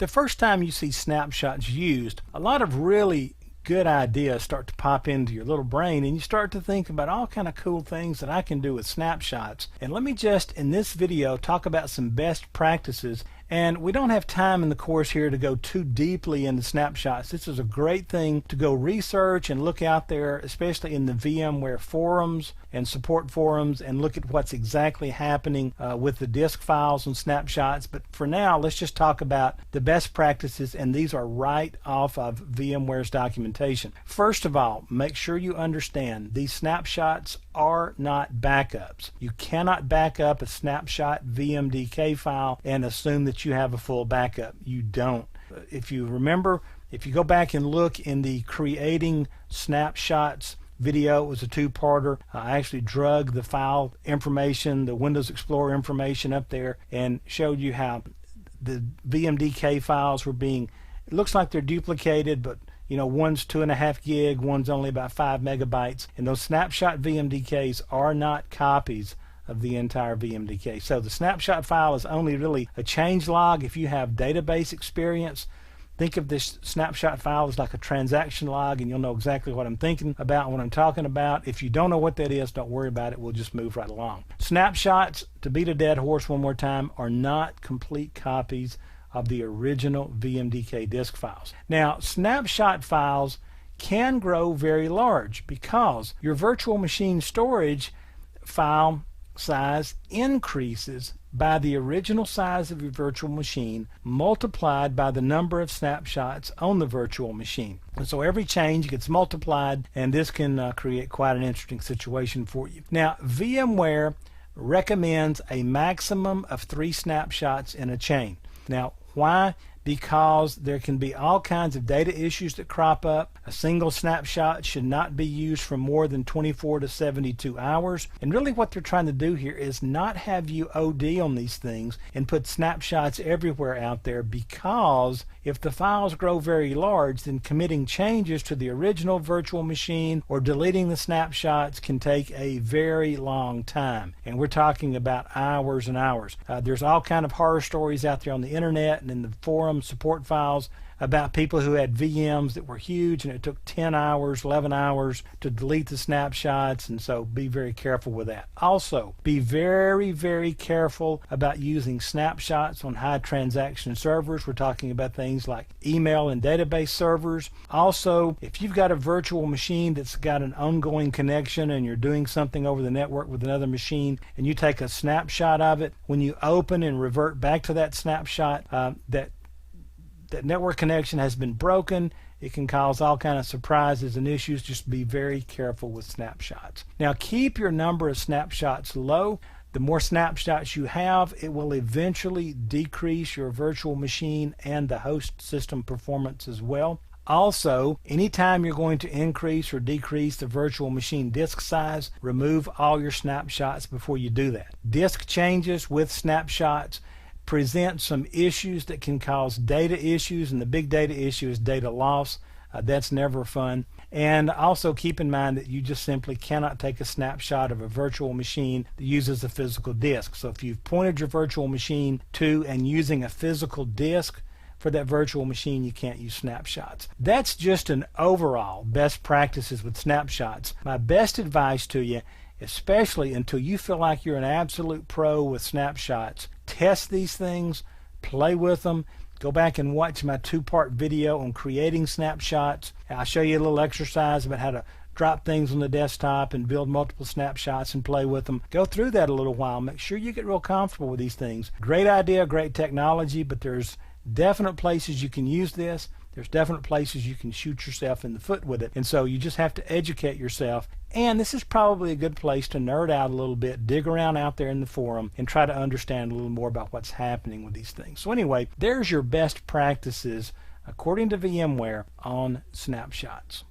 The first time you see snapshots used, a lot of really good ideas start to pop into your little brain, and you start to think about all kind of cool things that I can do with snapshots. And let me just in this video talk about some best practices. And we don't have time in the course here to go too deeply into snapshots. This is a great thing to go research and look out there, especially in the VMware forums and support forums, and look at what's exactly happening with the disk files and snapshots. But for now, let's just talk about the best practices, and these are right off of VMware's documentation. First of all, make sure you understand these snapshots are not backups. You cannot back up a snapshot VMDK file and assume that you have a full backup. You don't. If you remember, if you go back and look in the creating snapshots video, it was a two-parter. I actually drug the file information, the Windows Explorer information up there, and showed you how the VMDK files were being, it looks like they're duplicated, but you know, one's 2.5 gig, one's only about 5 megabytes, and those snapshot VMDKs are not copies of the entire VMDK. So the snapshot file is only really a change log. If you have database experience, think of this snapshot file as like a transaction log, and you'll know exactly what I'm thinking about when I'm talking about. If you don't know what that is, don't worry about it. We'll just move right along. Snapshots, to beat a dead horse one more time, are not complete copies of the original VMDK disk files. Now, snapshot files can grow very large because your virtual machine storage file size increases by the original size of your virtual machine multiplied by the number of snapshots on the virtual machine. And so every change gets multiplied, and this can create quite an interesting situation for you. Now, VMware recommends a maximum of 3 snapshots in a chain. Now, why? Because there can be all kinds of data issues that crop up. A single snapshot should not be used for more than 24 to 72 hours. And really what they're trying to do here is not have you OD on these things and put snapshots everywhere out there, because if the files grow very large, then committing changes to the original virtual machine or deleting the snapshots can take a very long time. And we're talking about hours and hours. There's all kind of horror stories out there on the internet and in the forum support files about people who had VMs that were huge, and it took 10 hours, 11 hours to delete the snapshots, and so be very careful with that. Also, be very, very careful about using snapshots on high transaction servers. We're talking about things like email and database servers. Also, if you've got a virtual machine that's got an ongoing connection and you're doing something over the network with another machine, and you take a snapshot of it, when you open and revert back to that snapshot, that network connection has been broken. It can cause all kind of surprises and issues. Just be very careful with snapshots. Now, keep your number of snapshots low. The more snapshots you have, it will eventually decrease your virtual machine and the host system performance as well. Also, anytime you're going to increase or decrease the virtual machine disk size, remove all your snapshots before you do that. Disk changes with snapshots present some issues that can cause data issues, and the big data issue is data loss. That's never fun. And also keep in mind that you just simply cannot take a snapshot of a virtual machine that uses a physical disk. So if you've pointed your virtual machine to and using a physical disk for that virtual machine, you can't use snapshots. That's just an overall best practices with snapshots. My best advice to you, especially until you feel like you're an absolute pro with snapshots, test these things, play with them. Go back and watch my 2-part video on creating snapshots. I'll show you a little exercise about how to drop things on the desktop and build multiple snapshots and play with them. Go through that a little while. Make sure you get real comfortable with these things. Great idea, great technology, but there's definite places you can use this. There's definite places you can shoot yourself in the foot with it. And so you just have to educate yourself. And this is probably a good place to nerd out a little bit, dig around out there in the forum, and try to understand a little more about what's happening with these things. So anyway, there's your best practices according to VMware on snapshots.